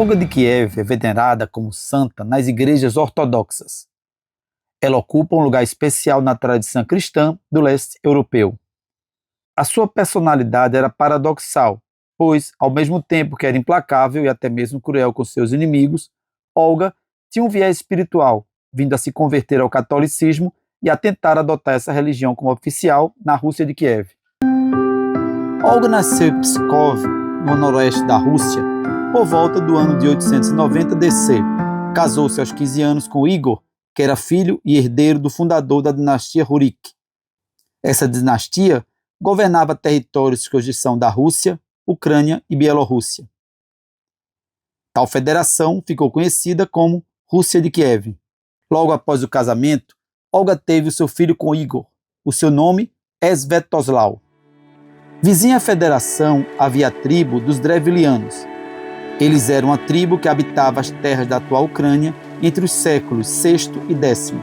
Olga de Kiev é venerada como santa nas igrejas ortodoxas. Ela ocupa um lugar especial na tradição cristã do leste europeu. A sua personalidade era paradoxal, pois, ao mesmo tempo que era implacável e até mesmo cruel com seus inimigos, Olga tinha um viés espiritual, vindo a se converter ao catolicismo e a tentar adotar essa religião como oficial na Rússia de Kiev. Olga nasceu em Pskov, no noroeste da Rússia, por volta do ano de 890 DC. Casou-se aos 15 anos com Igor, que era filho e herdeiro do fundador da dinastia Rurik. Essa dinastia governava territórios que hoje são da Rússia, Ucrânia e Bielorrússia. Tal federação ficou conhecida como Rússia de Kiev. Logo após o casamento, Olga teve o seu filho com Igor. O seu nome é Svetoslau. Vizinha à federação havia a tribo dos Drevlianos. Eles eram uma tribo que habitava as terras da atual Ucrânia entre os séculos VI e X.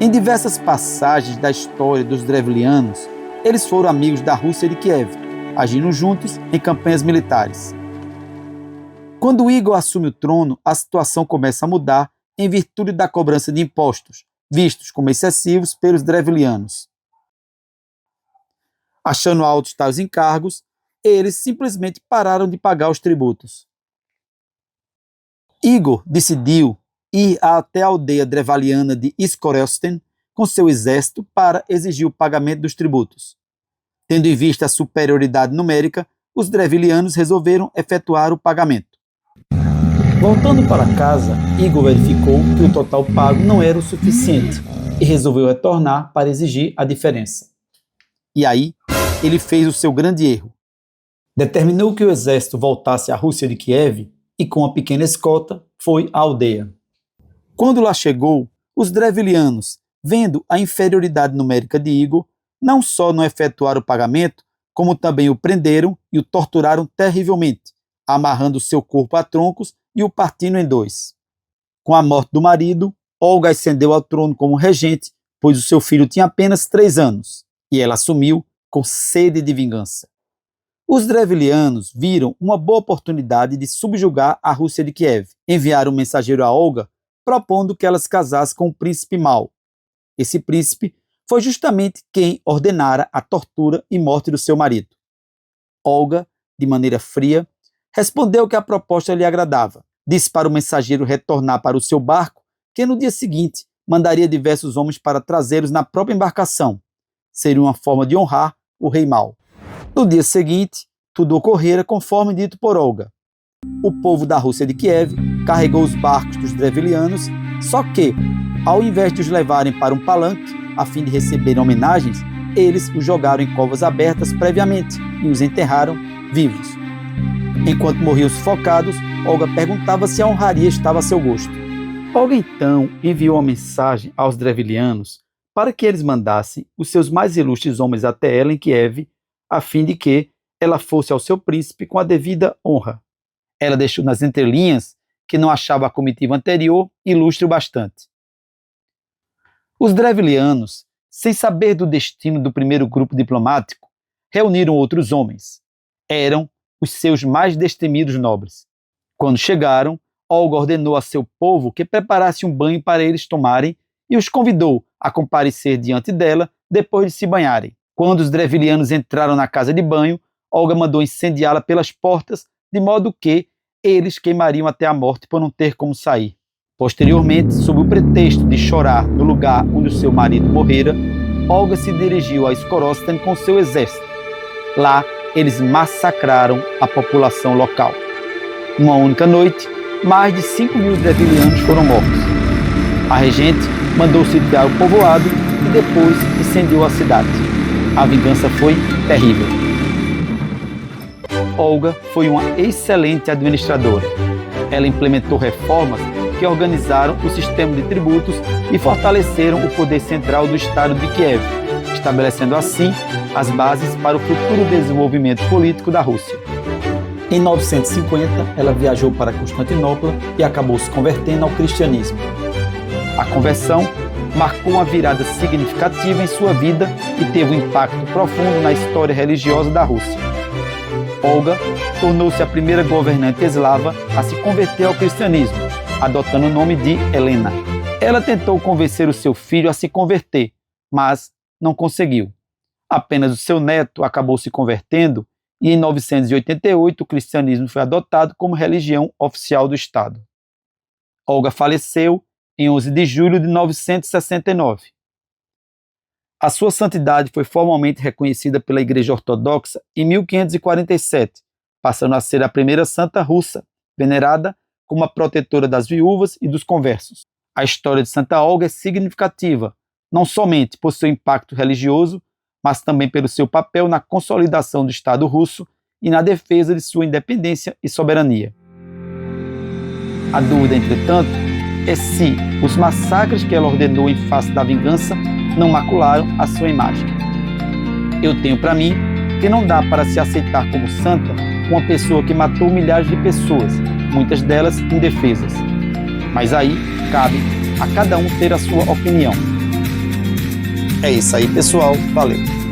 Em diversas passagens da história dos Drevlianos, eles foram amigos da Rússia de Kiev, agindo juntos em campanhas militares. Quando Igor assume o trono, a situação começa a mudar em virtude da cobrança de impostos, vistos como excessivos pelos Drevlianos. Achando altos tais encargos, eles simplesmente pararam de pagar os tributos. Igor decidiu ir até a aldeia drevaliana de Skorosten com seu exército para exigir o pagamento dos tributos. Tendo em vista a superioridade numérica, os drevlianos resolveram efetuar o pagamento. Voltando para casa, Igor verificou que o total pago não era o suficiente e resolveu retornar para exigir a diferença. E aí, ele fez o seu grande erro. Determinou que o exército voltasse à Rússia de Kiev e, com uma pequena escolta, foi à aldeia. Quando lá chegou, os drevlianos, vendo a inferioridade numérica de Igor, não só não efetuaram o pagamento, como também o prenderam e o torturaram terrivelmente, amarrando seu corpo a troncos e o partindo em dois. Com a morte do marido, Olga ascendeu ao trono como regente, pois o seu filho tinha apenas 3 anos, e ela assumiu com sede de vingança. Os drevlianos viram uma boa oportunidade de subjugar a Rússia de Kiev. Enviaram um mensageiro a Olga, propondo que ela se casasse com o príncipe mau. Esse príncipe foi justamente quem ordenara a tortura e morte do seu marido. Olga, de maneira fria, respondeu que a proposta lhe agradava. Disse para o mensageiro retornar para o seu barco, que no dia seguinte mandaria diversos homens para trazê-los na própria embarcação. Seria uma forma de honrar o rei mau. No dia seguinte, tudo ocorrera conforme dito por Olga. O povo da Rússia de Kiev carregou os barcos dos drevlianos, só que, ao invés de os levarem para um palanque, a fim de receberem homenagens, eles os jogaram em covas abertas previamente e os enterraram vivos. Enquanto morriam sufocados, Olga perguntava se a honraria estava a seu gosto. Olga então enviou uma mensagem aos drevlianos para que eles mandassem os seus mais ilustres homens até ela em Kiev, a fim de que ela fosse ao seu príncipe com a devida honra. Ela deixou nas entrelinhas que não achava a comitiva anterior ilustre o bastante. Os drevlianos, sem saber do destino do primeiro grupo diplomático, reuniram outros homens. Eram os seus mais destemidos nobres. Quando chegaram, Olga ordenou a seu povo que preparasse um banho para eles tomarem e os convidou a comparecer diante dela depois de se banharem. Quando os drevlianos entraram na casa de banho, Olga mandou incendiá-la pelas portas, de modo que eles queimariam até a morte por não ter como sair. Posteriormente, sob o pretexto de chorar no lugar onde o seu marido morrera, Olga se dirigiu a Skorosten com seu exército. Lá, eles massacraram a população local. Numa única noite, mais de 5.000 drevlianos foram mortos. A regente mandou sitiar o povoado e depois incendiou a cidade. A vingança foi terrível. Olga foi uma excelente administradora. Ela implementou reformas que organizaram o sistema de tributos e fortaleceram o poder central do Estado de Kiev, estabelecendo assim as bases para o futuro desenvolvimento político da Rússia. Em 950, ela viajou para Constantinopla e acabou se convertendo ao cristianismo. A conversão marcou uma virada significativa em sua vida e teve um impacto profundo na história religiosa da Rússia. Olga tornou-se a primeira governante eslava a se converter ao cristianismo, adotando o nome de Helena. Ela tentou convencer o seu filho a se converter, mas não conseguiu. Apenas o seu neto acabou se convertendo e em 988 o cristianismo foi adotado como religião oficial do Estado. Olga faleceu em 11 de julho de 969. A sua santidade foi formalmente reconhecida pela Igreja Ortodoxa em 1547, passando a ser a primeira santa russa, venerada como a protetora das viúvas e dos conversos. A história de Santa Olga é significativa, não somente por seu impacto religioso, mas também pelo seu papel na consolidação do Estado russo e na defesa de sua independência e soberania. A dúvida, entretanto, é se os massacres que ela ordenou em face da vingança não macularam a sua imagem. Eu tenho para mim que não dá para se aceitar como santa uma pessoa que matou milhares de pessoas, muitas delas indefesas. Mas aí cabe a cada um ter a sua opinião. É isso aí, pessoal. Valeu!